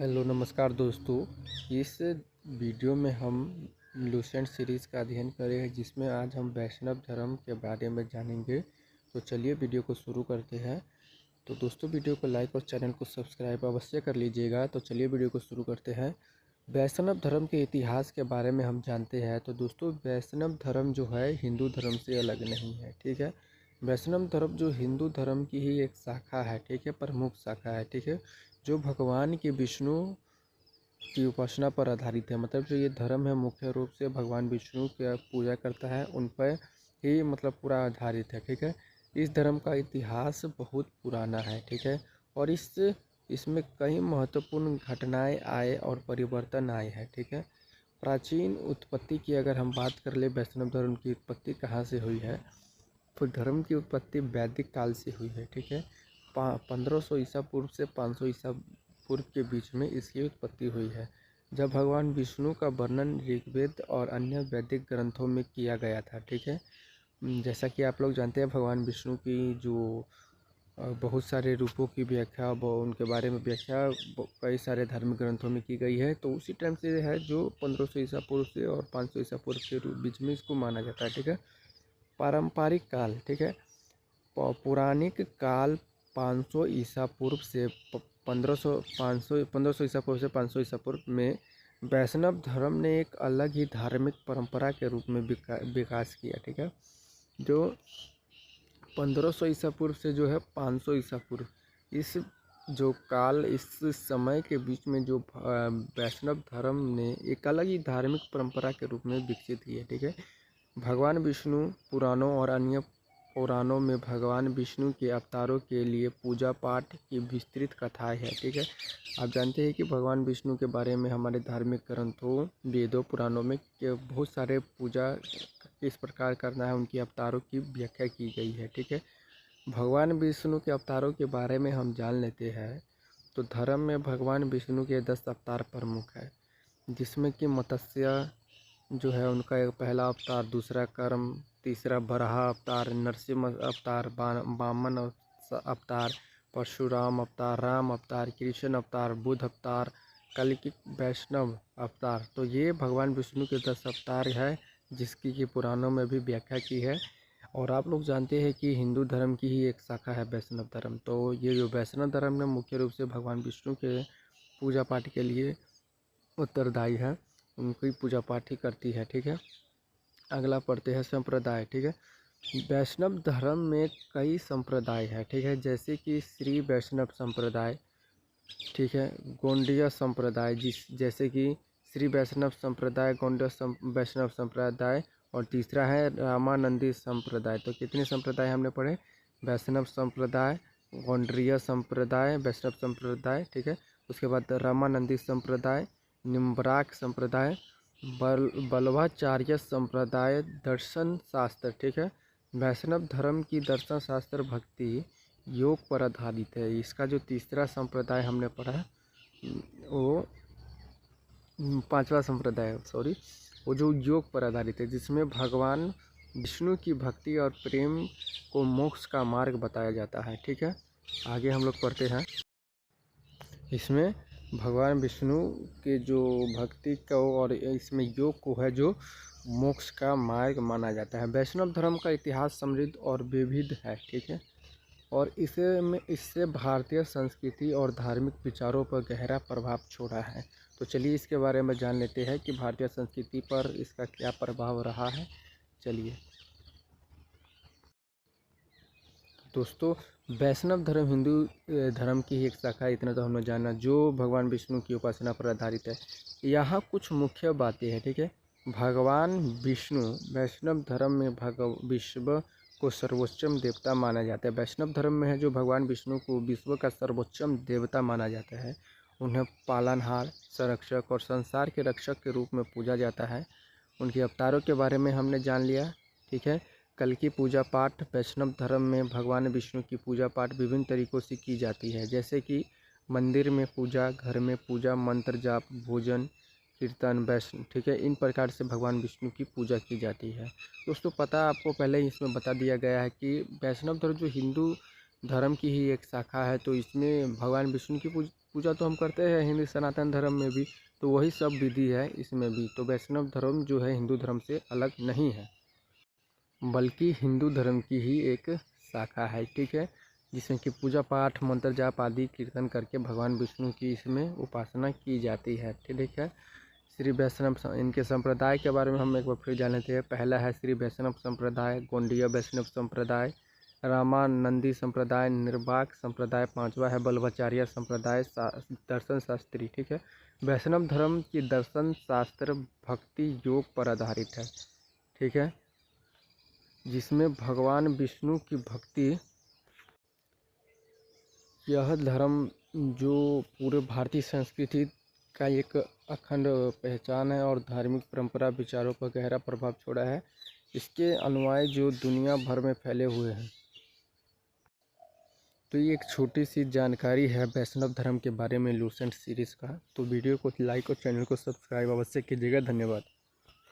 Hello नमस्कार दोस्तों। इस वीडियो में हम लूसेंट सीरीज़ का अध्ययन करेंगे जिसमें आज हम वैष्णव धर्म के बारे में जानेंगे। तो चलिए वीडियो को शुरू करते हैं। तो दोस्तों वीडियो को लाइक और चैनल को सब्सक्राइब अवश्य कर लीजिएगा। तो चलिए वीडियो को शुरू करते हैं। वैष्णव धर्म के इतिहास के बारे में हम जानते हैं। तो दोस्तों वैष्णव धर्म जो है हिंदू धर्म से अलग नहीं है, ठीक है। वैष्णव धर्म जो हिंदू धर्म की ही एक शाखा है, ठीक है, प्रमुख शाखा है, ठीक है, जो भगवान के विष्णु की उपासना पर आधारित है। मतलब जो ये धर्म है मुख्य रूप से भगवान विष्णु की पूजा करता है, उन पर ही मतलब पूरा आधारित है, ठीक है। इस धर्म का इतिहास बहुत पुराना है, ठीक है, और इसमें कई महत्वपूर्ण घटनाएं आए और परिवर्तन आए हैं, ठीक है। प्राचीन उत्पत्ति की अगर हम बात कर ले, वैष्णव धर्म की उत्पत्ति कहाँ से हुई है, तो धर्म की उत्पत्ति वैदिक काल से हुई है, ठीक है। 1500 ईसा पूर्व से 500 ईसा पूर्व के बीच में इसकी उत्पत्ति हुई है, जब भगवान विष्णु का वर्णन ऋग्वेद और अन्य वैदिक ग्रंथों में किया गया था, ठीक है। जैसा कि आप लोग जानते हैं भगवान विष्णु की जो बहुत सारे रूपों की व्याख्या उनके बारे में व्याख्या कई सारे धार्मिक ग्रंथों में की गई है। तो उसी टाइम से है जो 1500 ईसा पूर्व से और 500 ईसा पूर्व के बीच में इसको माना जाता है, ठीक है। पारंपरिक काल, ठीक है, पौराणिक काल 500 ईसा पूर्व से 1500 ईसा पूर्व से 500 ईसा पूर्व में वैष्णव धर्म ने एक अलग ही धार्मिक परंपरा के रूप में विकास किया, ठीक है। जो 1500 ईसा पूर्व से जो है 500 ईसा पूर्व, इस जो काल इस समय के बीच में जो वैष्णव धर्म ने एक अलग ही धार्मिक परंपरा के रूप में विकसित किया, ठीक है। भगवान विष्णु पुराणों और अन्य पुराणों में भगवान विष्णु के अवतारों के लिए पूजा पाठ की विस्तृत कथाएं है, ठीक है। आप जानते हैं कि भगवान विष्णु के बारे में हमारे धार्मिक ग्रंथों वेदों पुराणों में बहुत सारे पूजा किस प्रकार करना है उनकी अवतारों की व्याख्या की गई है, ठीक है। भगवान विष्णु के अवतारों के बारे में हम जान लेते हैं। तो धर्म में भगवान विष्णु के 10 अवतार प्रमुख है, जिसमें कि मत्स्य जो है उनका एक पहला अवतार, दूसरा कर्म, तीसरा बराह अवतार, नरसिंह अवतार, वामन अवतार, परशुराम अवतार, राम अवतार, कृष्ण अवतार, बुद्ध अवतार, कलिकी वैष्णव अवतार। तो ये भगवान विष्णु के 10 अवतार है, जिसकी कि पुराणों में भी व्याख्या की है। और आप लोग जानते हैं कि हिंदू धर्म की ही एक शाखा है वैष्णव धर्म। तो ये जो वैष्णव धर्म में मुख्य रूप से भगवान विष्णु के पूजा पाठ के लिए उत्तरदायी है, उनकी पूजा पाठ ही करती है, ठीक है। अगला पढ़ते हैं संप्रदाय, ठीक है। वैष्णव धर्म में कई संप्रदाय है, ठीक है, जैसे कि श्री वैष्णव संप्रदाय, ठीक है, गौड़ीय संप्रदाय, जैसे कि श्री वैष्णव संप्रदाय, गौड़ीय वैष्णव संप्रदाय, और तीसरा है रामानंदी संप्रदाय। तो कितने संप्रदाय हमने पढ़े, वैष्णव संप्रदाय, गौड़ीय संप्रदाय, वैष्णव संप्रदाय, ठीक है। उसके बाद रामानंदी संप्रदाय, निम्बराक संप्रदाय, बल्लभाचार्य संप्रदाय, दर्शन शास्त्र, ठीक है। वैष्णव धर्म की दर्शन शास्त्र भक्ति योग पर आधारित है। इसका जो तीसरा संप्रदाय हमने पढ़ा वो पांचवा संप्रदाय, सॉरी, वो जो योग पर आधारित है, जिसमें भगवान विष्णु की भक्ति और प्रेम को मोक्ष का मार्ग बताया जाता है, ठीक है। आगे हम लोग पढ़ते हैं। इसमें भगवान विष्णु के जो भक्ति को और इसमें योग को है जो मोक्ष का मार्ग माना जाता है। वैष्णव धर्म का इतिहास समृद्ध और विविध है, ठीक है, और इससे भारतीय संस्कृति और धार्मिक विचारों पर गहरा प्रभाव छोड़ा है। तो चलिए इसके बारे में जान लेते हैं कि भारतीय संस्कृति पर इसका क्या प्रभाव रहा है। चलिए दोस्तों, वैष्णव धर्म हिंदू धर्म की ही एक शाखा है, इतना तो हमने जाना, जो भगवान विष्णु की उपासना पर आधारित है। यहाँ कुछ मुख्य बातें हैं, ठीक है। भगवान विष्णु, वैष्णव धर्म में विश्व को सर्वोच्चम देवता माना जाता है। वैष्णव धर्म में है जो भगवान विष्णु को विश्व का सर्वोच्चम देवता माना जाता है। उन्हें पालनहार, संरक्षक और संसार के रक्षक के रूप में पूजा जाता है। उनके अवतारों के बारे में हमने जान लिया, ठीक है। कल की पूजा पाठ, वैष्णव धर्म में भगवान विष्णु की पूजा पाठ विभिन्न तरीक़ों से की जाती है, जैसे कि मंदिर में पूजा, घर में पूजा, मंत्र जाप, भोजन, कीर्तन, वैष्णव, ठीक है, इन प्रकार से भगवान विष्णु की पूजा की जाती है। दोस्तों पता आपको पहले ही इसमें बता दिया गया है कि वैष्णव धर्म जो हिंदू धर्म की ही एक शाखा है। तो इसमें भगवान विष्णु की पूजा तो हम करते हैं हिंदू सनातन धर्म में भी, तो वही सब विधि है इसमें भी। तो वैष्णव धर्म जो है हिंदू धर्म से अलग नहीं है, बल्कि हिंदू धर्म की ही एक शाखा है, ठीक है, जिसमें कि पूजा पाठ मंत्र जाप आदि कीर्तन करके भगवान विष्णु की इसमें उपासना की जाती है, ठीक है। श्री वैष्णव इनके संप्रदाय के बारे में हम एक बार फिर जान लेते हैं। पहला है श्री वैष्णव संप्रदाय, गोंडिया वैष्णव संप्रदाय, रामानंदी संप्रदाय, निर्वाक संप्रदाय, पांचवा है बल्लभाचार्य संप्रदाय, दर्शन शास्त्री, ठीक है। वैष्णव धर्म की दर्शन शास्त्र भक्ति योग पर आधारित है, ठीक है, जिसमें भगवान विष्णु की भक्ति, यह धर्म जो पूरे भारतीय संस्कृति का एक अखंड पहचान है और धार्मिक परंपरा विचारों पर गहरा प्रभाव छोड़ा है। इसके अनुयायी जो दुनिया भर में फैले हुए हैं। तो ये एक छोटी सी जानकारी है वैष्णव धर्म के बारे में लूसेंट सीरीज़ का। तो वीडियो को लाइक और चैनल को सब्सक्राइब अवश्य कीजिएगा। धन्यवाद।